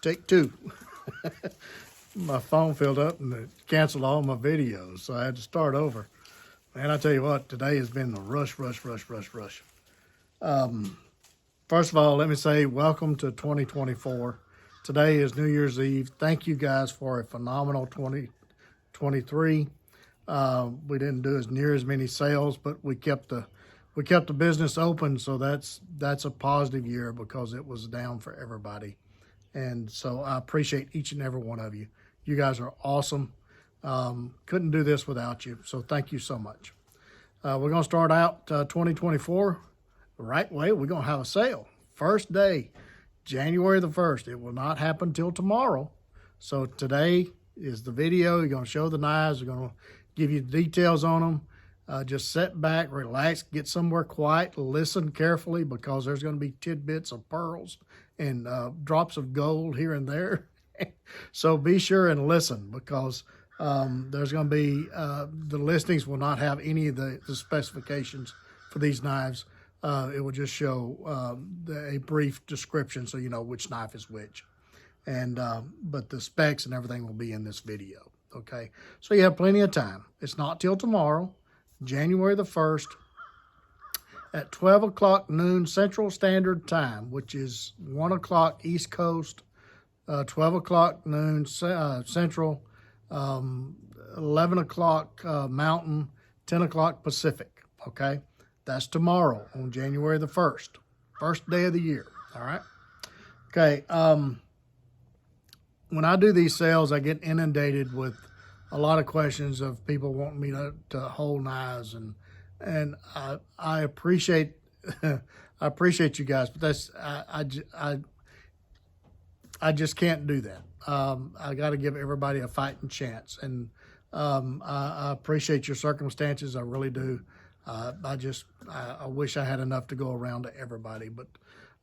Take two. My phone filled up and it canceled all my videos, so I had to start over. Man, I tell you what, today has been the rush. First of all, let me say welcome to 2024. Today is New Year's Eve. Thank you guys for a phenomenal 2023. We didn't do near as many sales, but we kept the business open, so that's a positive year because it was down for everybody. And so I appreciate each and every one of you. You guys are awesome. Couldn't do this without you, so thank you so much. We're going to start out 2024 the right way. We're going to have a sale. First day, January the 1st. It will not happen till tomorrow. So today is the video. You're going to show the knives. We're going to give you the details on them. Just sit back, relax, get somewhere quiet, listen carefully because there's going to be tidbits of pearls and drops of gold here and there. So be sure and listen because there's going to be, the listings will not have any of the specifications for these knives. It will just show a brief description so you know which knife is which. And but the specs and everything will be in this video, okay? So you have plenty of time. It's not till tomorrow, January the 1st, at 12 o'clock noon Central Standard Time, which is 1 o'clock East Coast, 12 o'clock noon Central, 11 o'clock Mountain, 10 o'clock Pacific, okay? That's tomorrow on January the 1st, first day of the year, all right? Okay, when I do these sales, I get inundated with a lot of questions of people wanting me to hold knives, and I appreciate I appreciate you guys, but that's I just can't do that. I got to give everybody a fighting chance, and I appreciate your circumstances. I really do. I wish I had enough to go around to everybody, but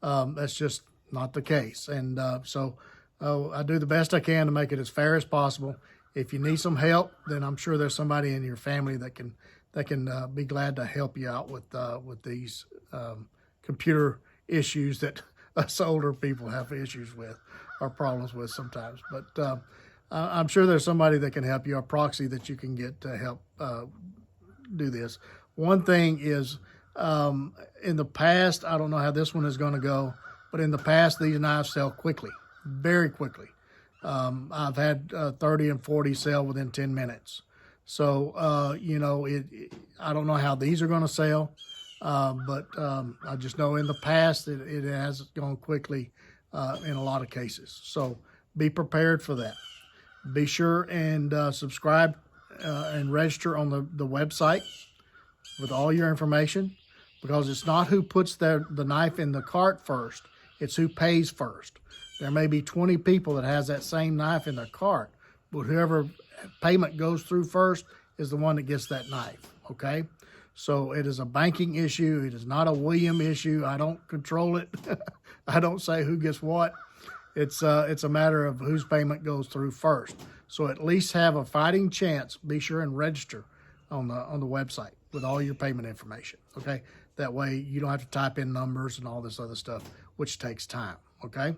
that's just not the case. And so I do the best I can to make it as fair as possible. If you need some help, then I'm sure there's somebody in your family that can be glad to help you out with these computer issues that us older people have issues with or problems with sometimes. But I'm sure there's somebody that can help you, a proxy that you can get to help do this. One thing is, in the past, I don't know how this one is going to go, but in the past, these knives sell quickly, very quickly. I've had 30 and 40 sell within 10 minutes. So, you know, I don't know how these are going to sell, but I just know in the past it has gone quickly in a lot of cases. So be prepared for that. Be sure and subscribe and register on the website with all your information, because it's not who puts the knife in the cart first, it's who pays first. There may be 20 people that has that same knife in their cart, but whoever payment goes through first is the one that gets that knife, okay? So it is a banking issue. It is not a William issue. I don't control it. I don't say who gets what. It's a matter of whose payment goes through first. So at least have a fighting chance. Be sure and register on the website with all your payment information, okay? That way you don't have to type in numbers and all this other stuff, which takes time, okay?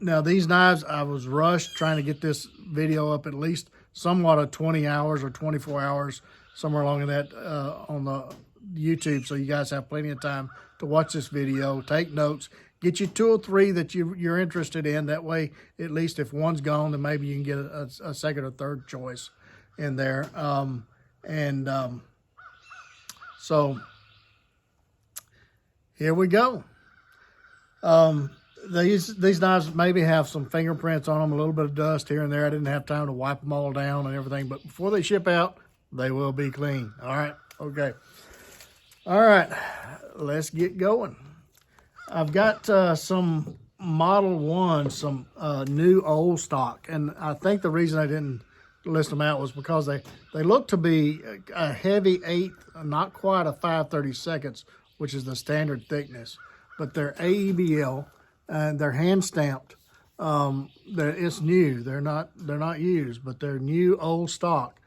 Now these knives, I was rushed trying to get this video up at least somewhat of 20 hours or 24 hours, somewhere along in that on the YouTube, so you guys have plenty of time to watch this video, take notes, get you 2 or 3 that you're interested in. That way, at least if one's gone, then maybe you can get a second or third choice in there. So here we go. These knives maybe have some fingerprints on them, a little bit of dust here and there. I didn't have time to wipe them all down and everything, but before they ship out, they will be clean. All right, okay. All right, let's get going. I've got some Model 1, some new old stock, and I think the reason I didn't list them out was because they look to be a heavy 1/8, not quite a 5/32, which is the standard thickness, but they're AEBL and they're hand stamped. It's new. They're not used, but they're new old stock.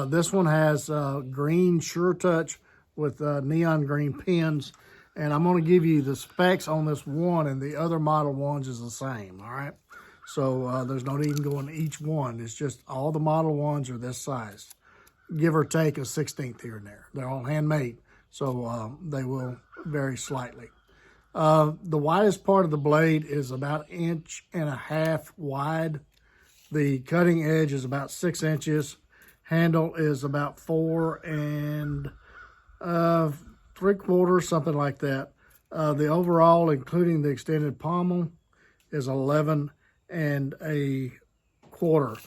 This one has green Sure Touch with neon green pins. And I'm going to give you the specs on this one, and the other model ones is the same, all right? So there's no need to go into each one. It's just all the model ones are this size. Give or take a 16th here and there. They're all handmade, so they will vary slightly. The widest part of the blade is about 1.5 inches wide. The cutting edge is about 6 inches. Handle is about 4 3/4, something like that. The overall, including the extended pommel, is 11 1/4.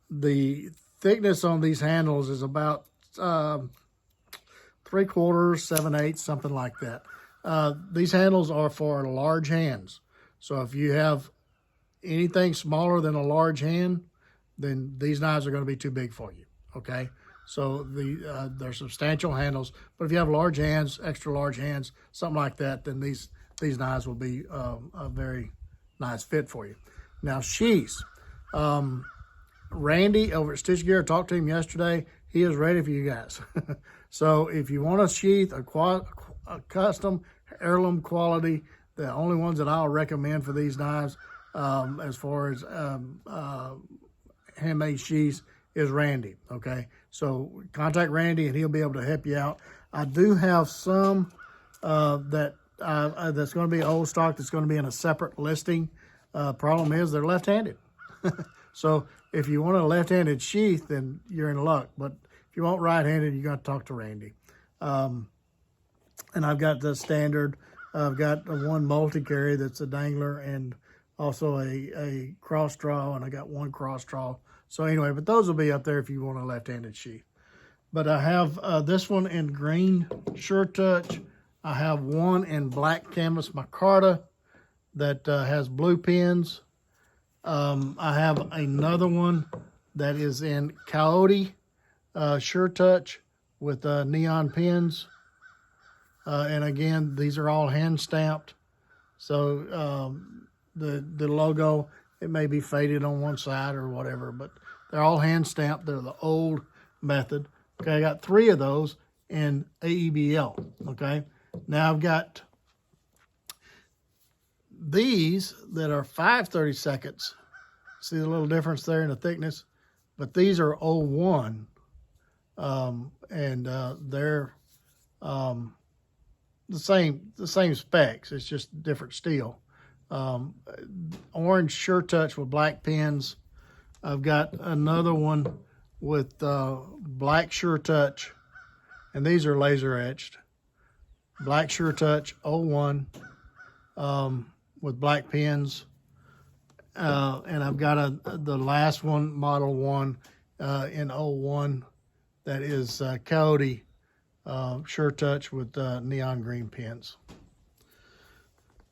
The thickness on these handles is about 3/4, 7/8, something like that. These handles are for large hands. So if you have anything smaller than a large hand, then these knives are going to be too big for you, okay? So they're substantial handles. But if you have large hands, extra large hands, something like that, then these knives will be a very nice fit for you. Now, sheaths. Randy over at Stitch Gear, talked to him yesterday. He is ready for you guys. So if you want a sheath, a custom heirloom quality, the only ones that I'll recommend for these knives as far as handmade sheaths is Randy, okay? So contact Randy and he'll be able to help you out. I do have some that's going to be old stock that's going to be in a separate listing. Problem is they're left-handed. So if you want a left-handed sheath, then you're in luck. But if you want right-handed, you got to talk to Randy. And I've got the standard. I've got one multi-carry that's a dangler and also a cross draw, and I got one cross draw. So anyway, but those will be up there if you want a left-handed sheath. But I have this one in green SureTouch. I have one in black canvas micarta that has blue pins. I have another one that is in coyote SureTouch with neon pins. And again, these are all hand stamped. So the logo, it may be faded on one side or whatever, but they're all hand stamped. They're the old method. Okay, I got 3 of those in AEBL. Okay, now I've got these that are 5/32. See the little difference there in the thickness? But these are 01, and they're the same specs. It's just different steel. Orange SureTouch with black pins. I've got another one with black SureTouch, and these are laser etched. Black SureTouch 01 with black pins. And I've got the last one, model 1 in 01 that is coyote SureTouch with neon green pins.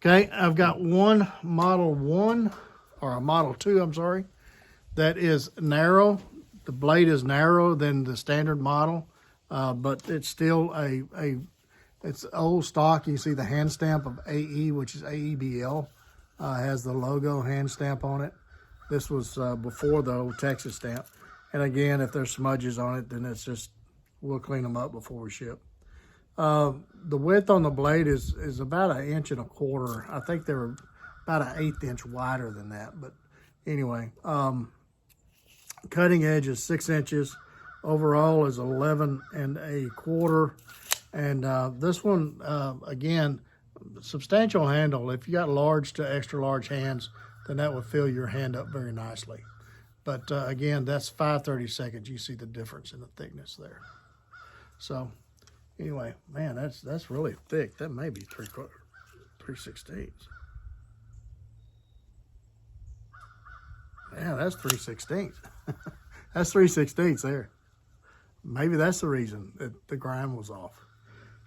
Okay, I've got one model 1, or a model 2, I'm sorry, that is narrow. The blade is narrower than the standard model, but it's still it's old stock. You see the hand stamp of AE, which is AEBL, has the logo hand stamp on it. This was before the old Texas stamp. And again, if there's smudges on it, then it's just, we'll clean them up before we ship. The width on the blade is about 1.25 inches. I think they were about 1/8 inch wider than that. But anyway, cutting edge is 6 inches. Overall is 11 1/4. And this one, again, substantial handle. If you got large to extra large hands, then that will fill your hand up very nicely. But again, that's 5/32. You see the difference in the thickness there. So anyway, man, that's really thick. That may be 3/16. Yeah, that's 3/16. That's 3/16 there. Maybe that's the reason that the grind was off,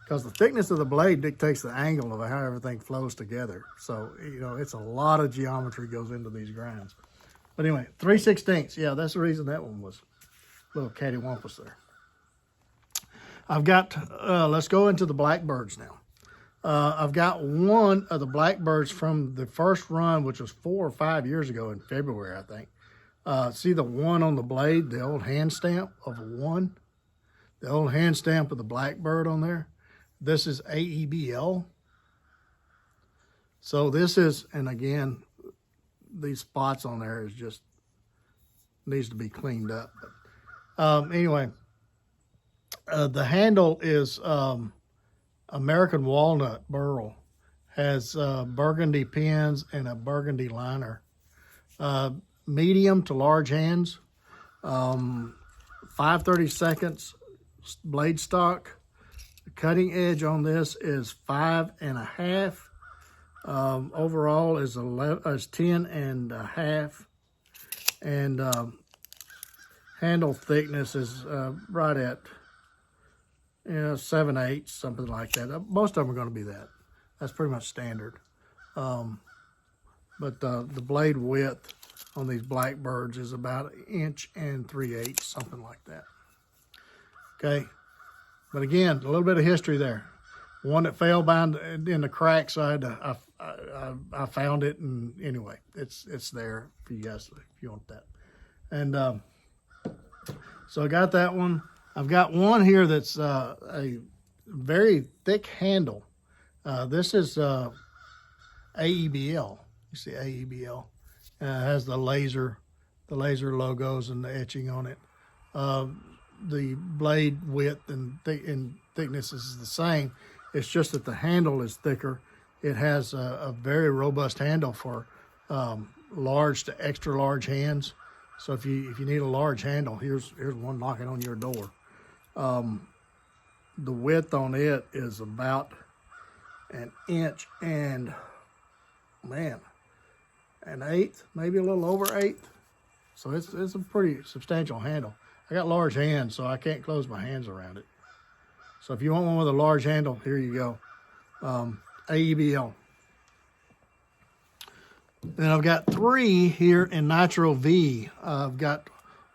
because the thickness of the blade dictates the angle of how everything flows together. So, you know, it's a lot of geometry goes into these grinds. But anyway, 3/16. Yeah, that's the reason that one was a little cattywampus there. I've got, let's go into the Blackbirds now. I've got one of the Blackbirds from the first run, which was 4 or 5 years ago in February, I think. See the 1 on the blade, the old hand stamp of a 1? The old hand stamp of the Blackbird on there. This is AEBL. So this is, and again, these spots on there is just needs to be cleaned up. Anyway, the handle is American Walnut Burl. Has burgundy pins and a burgundy liner. Medium to large hands. 5/32 blade stock. The cutting edge on this is 5.5. Overall is 10.5. And handle thickness is right at 7/8, something like that. Most of them are going to be that. That's pretty much standard. But the blade width on these Blackbirds is about 1 3/8, something like that. Okay. But again, a little bit of history there. One that fell behind in the crack, so I found it, and anyway, it's there for you guys if you want that. And so I got that one. I've got one here that's a very thick handle. This is AEBL. You see AEBL. It has the laser logos and the etching on it. The blade width and thickness is the same. It's just that the handle is thicker. It has a very robust handle for large to extra large hands. So if you need a large handle, here's one knocking on your door. The width on it is about 1 inch and, man, 1/8, maybe a little over 8. So it's a pretty substantial handle. I got large hands, so I can't close my hands around it. So if you want one with a large handle, here you go. AEBL. Then I've got 3 here in Nitro V. I've got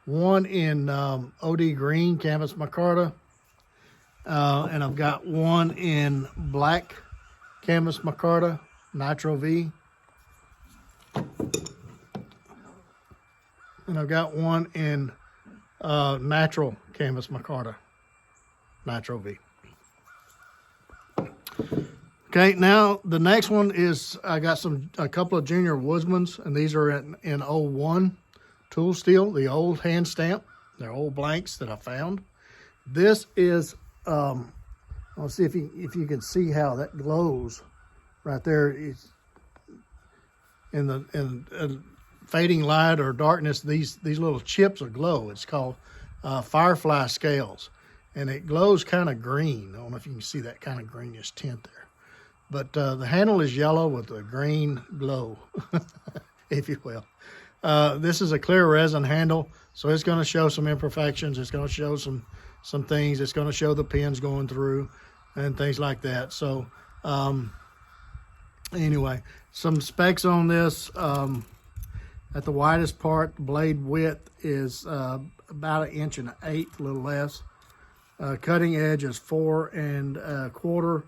one in OD Green, Canvas Micarta. And I've got one in Black Canvas Micarta, Nitro V. And I've got one in Natural Canvas Micarta, Nitro V. Okay, now the next one is I got a couple of junior Woodsmans, and these are in 01 tool steel, the old hand stamp. They're old blanks that I found. This is I'll see if you can see how that glows right there. It's in fading light or darkness, these little chips will glow. It's called firefly scales, and it glows kind of green. I don't know if you can see that kind of greenish tint there. But the handle is yellow with a green glow, if you will. This is a clear resin handle, so it's going to show some imperfections. It's going to show some things. It's going to show the pins going through and things like that. So anyway, some specs on this. At the widest part, the blade width is about 1 1/8 inches, a little less. Cutting edge is 4 1/4.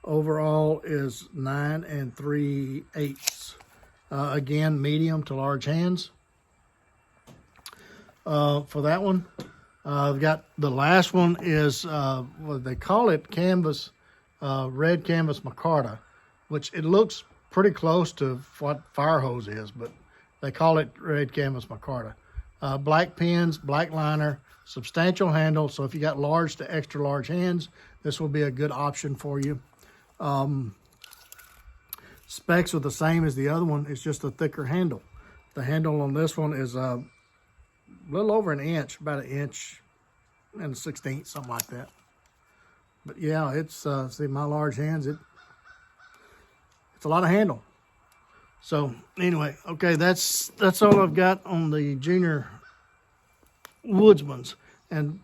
Overall is 9 3/8. Again, medium to large hands. For that one, I've got the last one is what they call it, canvas, red canvas micarta, which it looks pretty close to what fire hose is, but they call it red canvas micarta. Black pins, black liner, substantial handle. So if you got large to extra large hands, this will be a good option for you. Specs are the same as the other one. It's just a thicker handle. The handle on this one is a little over 1 inch, about 1 1/16 inch, something like that. But yeah, it's see my large hands. It's a lot of handle. So anyway, okay, that's all I've got on the junior Woodsmans. And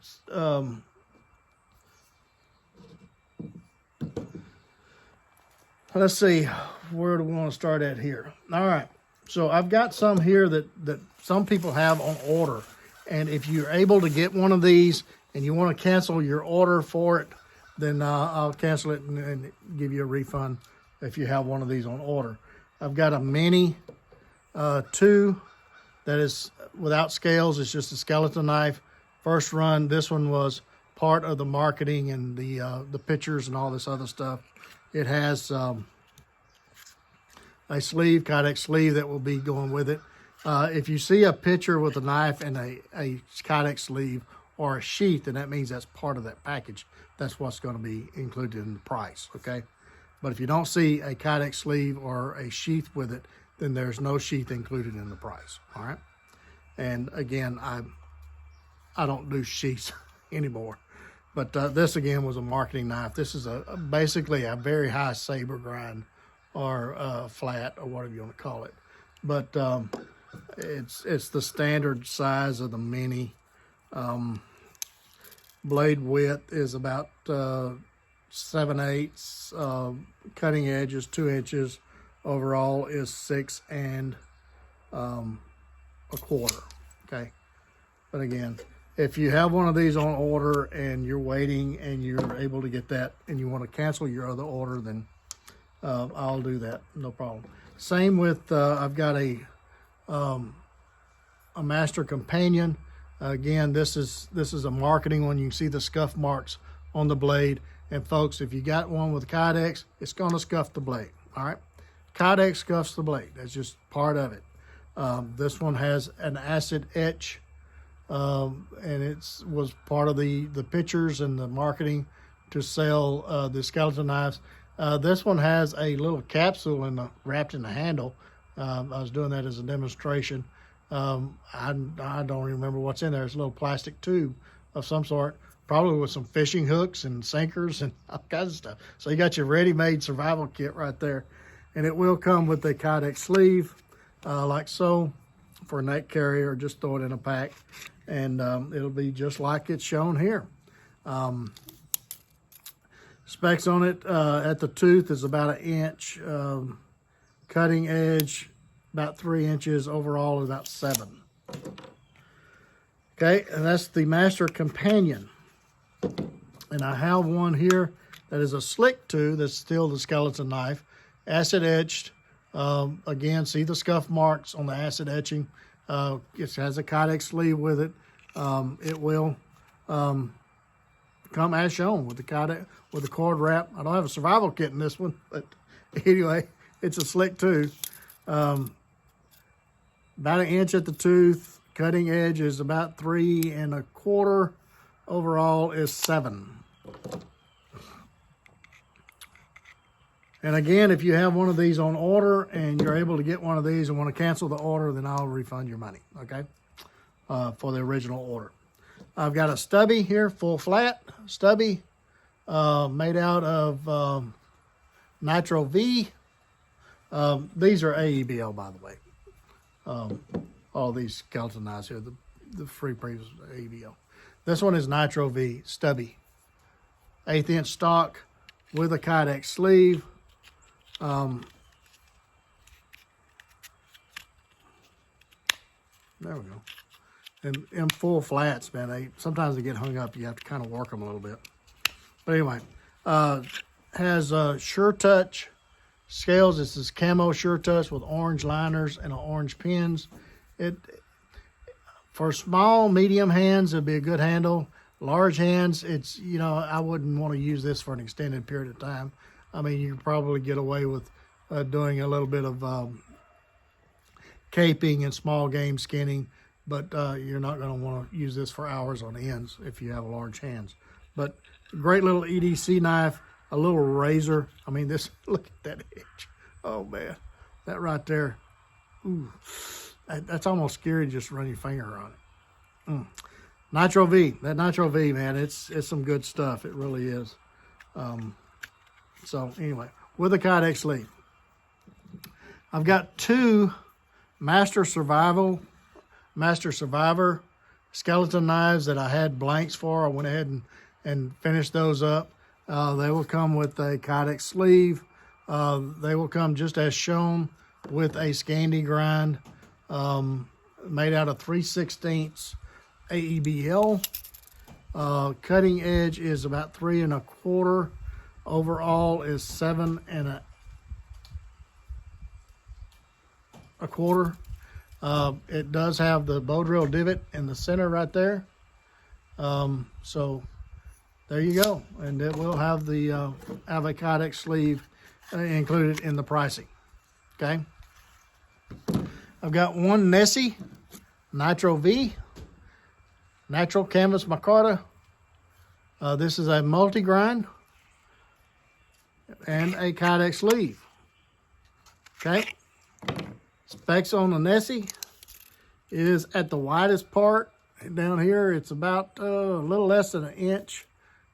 let's see, where do we want to start at here? All right, so I've got some here that some people have on order. And if you're able to get one of these and you want to cancel your order for it, then I'll cancel it and give you a refund if you have one of these on order. I've got a mini 2 that is without scales. It's just a skeleton knife. First run, this one was part of the marketing and the pictures and all this other stuff. It has a sleeve, Kydex sleeve that will be going with it. If you see a picture with a knife and a Kydex sleeve or a sheath, then that means that's part of that package. That's what's going to be included in the price, okay? But if you don't see a Kydex sleeve or a sheath with it, then there's no sheath included in the price, all right? And again, I don't do sheaths anymore. But this, again, was a marketing knife. This is basically a very high saber grind or flat or whatever you want to call it. But it's the standard size of the mini. Blade width is about 7/8. Cutting edge is 2 inches. Overall is 6 1/4. Okay. But again, if you have one of these on order and you're waiting and you're able to get that and you want to cancel your other order, then I'll do that, no problem. Same with I've got a Master Companion. Again, this is a marketing one. You can see the scuff marks on the blade. And folks, if you got one with Kydex, it's going to scuff the blade. All right, Kydex scuffs the blade. That's just part of it. This one has an acid etch. And it was part of the pictures and the marketing to sell the skeleton knives. This one has a little capsule wrapped in the handle. I was doing that as a demonstration. I don't remember what's in there. It's a little plastic tube of some sort, probably with some fishing hooks and sinkers and all kinds of stuff. So you got your ready-made survival kit right there. And it will come with a Kydex sleeve, like so, for a neck carrier, or just throw it in a pack. And it'll be just like it's shown here. Specs on it, at the tooth is about 1 inch. Cutting edge, about 3 inches. Overall, about 7. Okay, and that's the Master Companion. And I have one here that is a slick tooth. That's still the skeleton knife. Acid etched. Again, see the scuff marks on the acid etching. It has a Kydex sleeve with it. It will come as shown with the Kydex, with the cord wrap. I don't have a survival kit in this one, but anyway, it's a slick tooth. About 1 inch at the tooth. Cutting edge is about 3 1/4. Overall is 7. And again, if you have one of these on order and you're able to get one of these and want to cancel the order, then I'll refund your money, okay, for the original order. I've got a stubby here, full flat stubby, made out of Nitro V. These are AEBL, by the way. All these skeleton knives here, the free previous AEBL. This one is Nitro V, stubby. 1/8 inch stock with a Kydex sleeve. There we go. And in full flats, man, sometimes they get hung up. You have to kind of work them a little bit. But anyway, has Sure Touch scales. This is camo Sure Touch with orange liners and orange pins. For small, medium hands, it'd be a good handle. Large hands, it's, I wouldn't want to use this for an extended period of time. I mean, you could probably get away with doing a little bit of caping and small game skinning, but you're not going to want to use this for hours on ends if you have large hands. But great little EDC knife, a little razor. I mean, look at that edge. Oh, man, that right there. Ooh, that's almost scary to just run your finger on it. Nitro V, that Nitro V, man, it's some good stuff. It really is. So anyway, with a Kydex sleeve. I've got 2 Master Survivor skeleton knives that I had blanks for. I went ahead and finished those up. They will come with a Kydex sleeve. They will come just as shown with a Scandi grind, made out of 3/16 AEBL. Cutting edge is about 3 1/4. Overall is 7 1/4. It does have the bow drill divot in the center right there. So there you go. And it will have the have a Kydex sleeve included in the pricing. okay? I've got one Nessie Nitro V, natural canvas micarta. This is a multi-grind and a Kydex sleeve, okay? Specs on the Nessie is at the widest part down here. It's about a little less than an inch.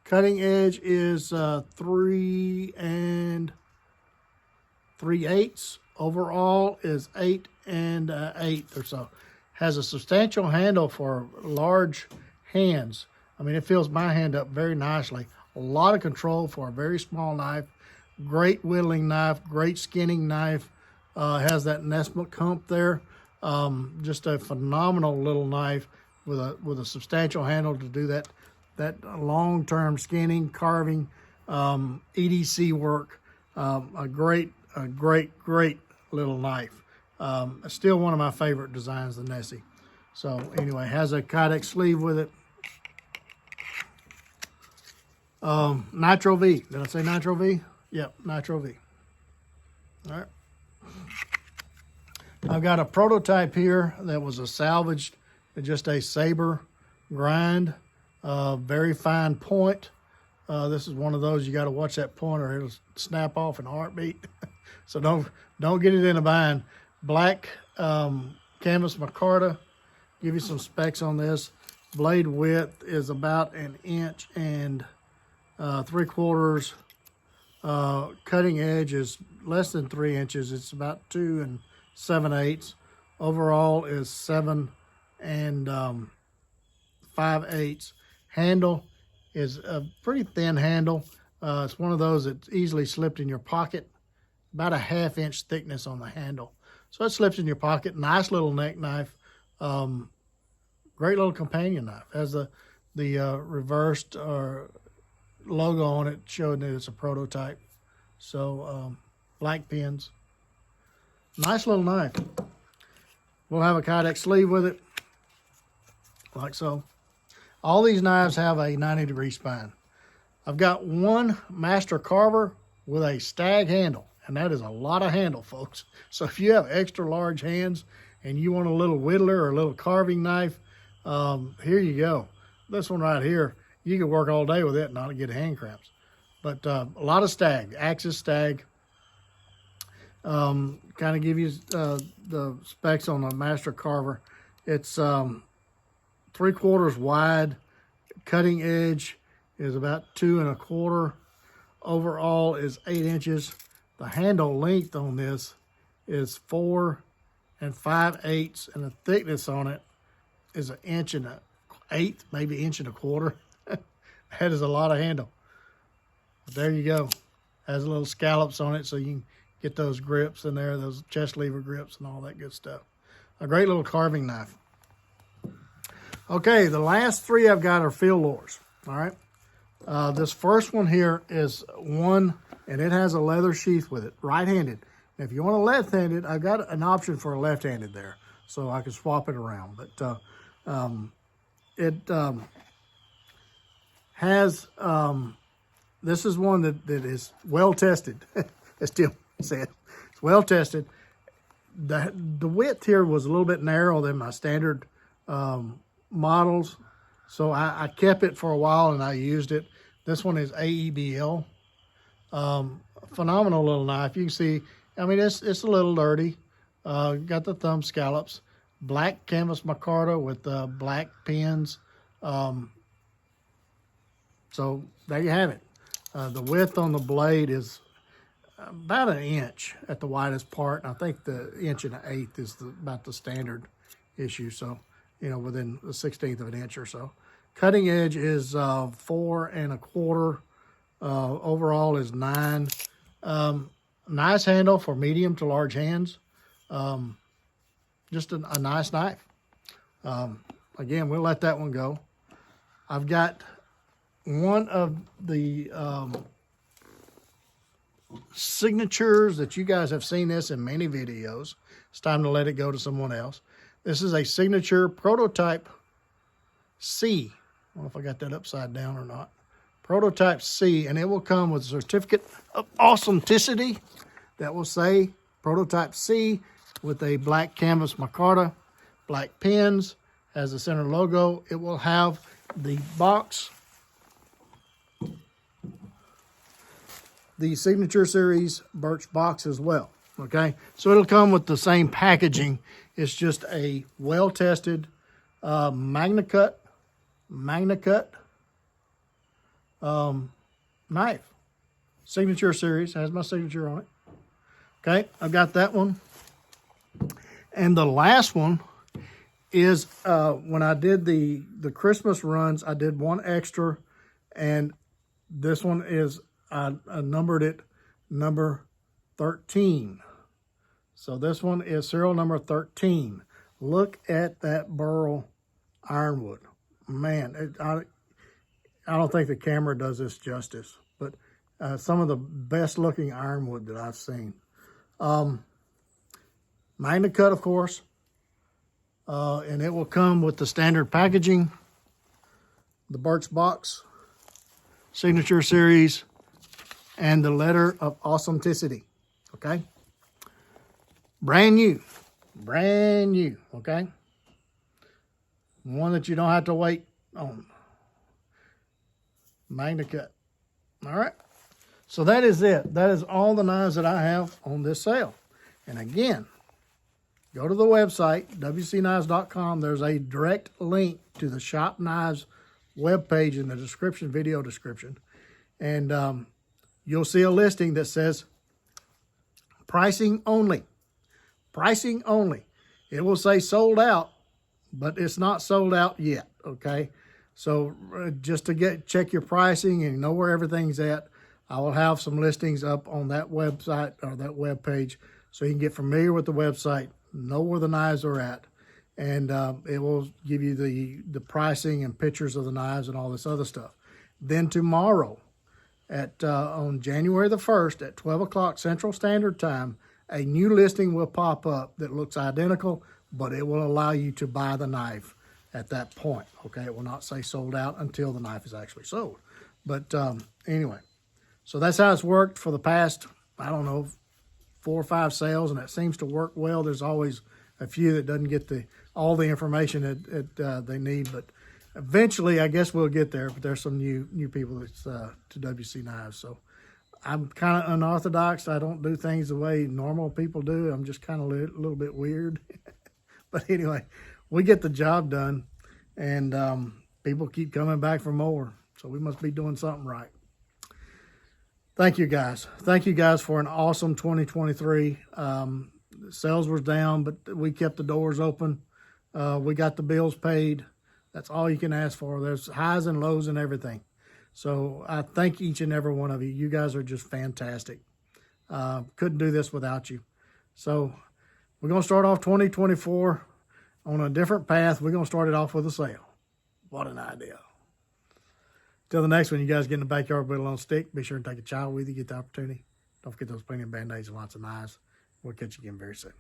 Cutting edge is 3 3/8. Overall is 8 1/8 or so. Has a substantial handle for large hands. I mean, it fills my hand up very nicely. A lot of control for a very small knife. Great whittling knife, great skinning knife. Has that Nesmith hump there. Just a phenomenal little knife with a substantial handle to do that long-term skinning, carving, EDC work. A great little knife. Still one of my favorite designs, the Nessie. So anyway, has a Kydex sleeve with it. Nitro V. Did I say Nitro V? Yep, Nitro V. All right. I've got a prototype here that was a salvaged, just a saber grind, very fine point. This is one of those, you got to watch that point or it'll snap off in a heartbeat. So don't get it in a bind. Black canvas micarta. Give you some specs on this. Blade width is about 1 3/4 inches. Cutting edge is less than 3 inches. It's about 2 7/8. Overall is 7 5/8. Handle is a pretty thin handle. It's one of those that's easily slipped in your pocket. About a 1/2 inch thickness on the handle. So it slips in your pocket. Nice little neck knife. Great little companion knife. Has the reversed logo on it showing that it's a prototype. So black pins. Nice little knife. We'll have a Kydex sleeve with it, like so. All these knives have a 90-degree spine. I've got one master carver with a stag handle, and that is a lot of handle, folks. So if you have extra large hands and you want a little whittler or a little carving knife, here you go. This one right here, you can work all day with it and not get hand cramps. But a lot of stag, Axis stag. Kind of give you the specs on a master carver. It's 3/4 wide. Cutting edge is about 2 1/4. Overall is 8 inches. The handle length on this is 4 5/8, and the thickness on it is 1 1/8, maybe 1 1/4. That is a lot of handle. But there you go. Has a little scallops on it so you can get those grips in there, those chest lever grips and all that good stuff. A great little carving knife. Okay, the last three I've got are field lures. All right. This first one here is one, and it has a leather sheath with it, right-handed. If you want a left-handed, I've got an option for a left-handed there, so I can swap it around. But it has, this is one that is well-tested, as Tim said. It's well-tested. The width here was a little bit narrow than my standard models, so I kept it for a while and I used it. This one is AEBL. Phenomenal little knife. You can see, I mean, it's a little dirty. Got the thumb scallops. Black canvas micarta with black pins. So there you have it. The width on the blade is about 1 inch at the widest part. And I think the 1 1/8 is about the standard issue. So, you know, within the 1/16 of an inch or so. Cutting edge is 4 1/4. Overall is 9. Nice handle for medium to large hands. Just a nice knife. Again, we'll let that one go. I've got one of the signatures that you guys have seen this in many videos. It's time to let it go to someone else. This is a signature prototype C. I don't know if I got that upside down or not. Prototype C, and it will come with a certificate of authenticity that will say Prototype C with a black canvas micarta, black pins, has the center logo. It will have the box, the Signature Series birch box as well, okay? So it'll come with the same packaging. It's just a well-tested MagnaCut knife. Signature Series, has my signature on it. Okay, I've got that one. And the last one is when I did the Christmas runs, I did one extra, and this one is, I numbered it number 13. So this one is serial number 13. Look at that burl ironwood. Man, I don't think the camera does this justice, but some of the best looking ironwood that I've seen. MagnaCut, of course, and it will come with the standard packaging, the birch box, Signature Series, and the letter of authenticity, okay? Brand new, okay? One that you don't have to wait on. MagnaCut. All right. So that is it. That is all the knives that I have on this sale. And again, go to the website, wcknives.com. There's a direct link to the Shop Knives webpage in the description, video description. And you'll see a listing that says pricing only. Pricing only. It will say sold out, but it's not sold out yet, okay? So just to check your pricing and know where everything's at, I will have some listings up on that website or that web page so you can get familiar with the website, know where the knives are at, and it will give you the pricing and pictures of the knives and all this other stuff. Then tomorrow, on January the 1st at 12 o'clock Central Standard Time, a new listing will pop up that looks identical, but it will allow you to buy the knife at that point, okay? It will not say sold out until the knife is actually sold. But anyway, so that's how it's worked for the past, I don't know, 4 or 5 sales, and it seems to work well. There's always a few that doesn't get all the information that they need, but eventually I guess we'll get there. But there's some new people that's to WC Knives. So I'm kind of unorthodox. I don't do things the way normal people do. I'm just kind of a little bit weird. But anyway, we get the job done, and people keep coming back for more. So we must be doing something right. Thank you, guys. Thank you, guys, for an awesome 2023. Sales was down, but we kept the doors open. We got the bills paid. That's all you can ask for. There's highs and lows and everything. So I thank each and every one of you. You guys are just fantastic. Couldn't do this without you. So we're going to start off 2024 on a different path. We're going to start it off with a sale. What an idea. Till the next one, you guys get in the backyard with a little stick. Be sure and take a child with you, get the opportunity. Don't forget those plenty of Band-Aids and lots of knives. We'll catch you again very soon.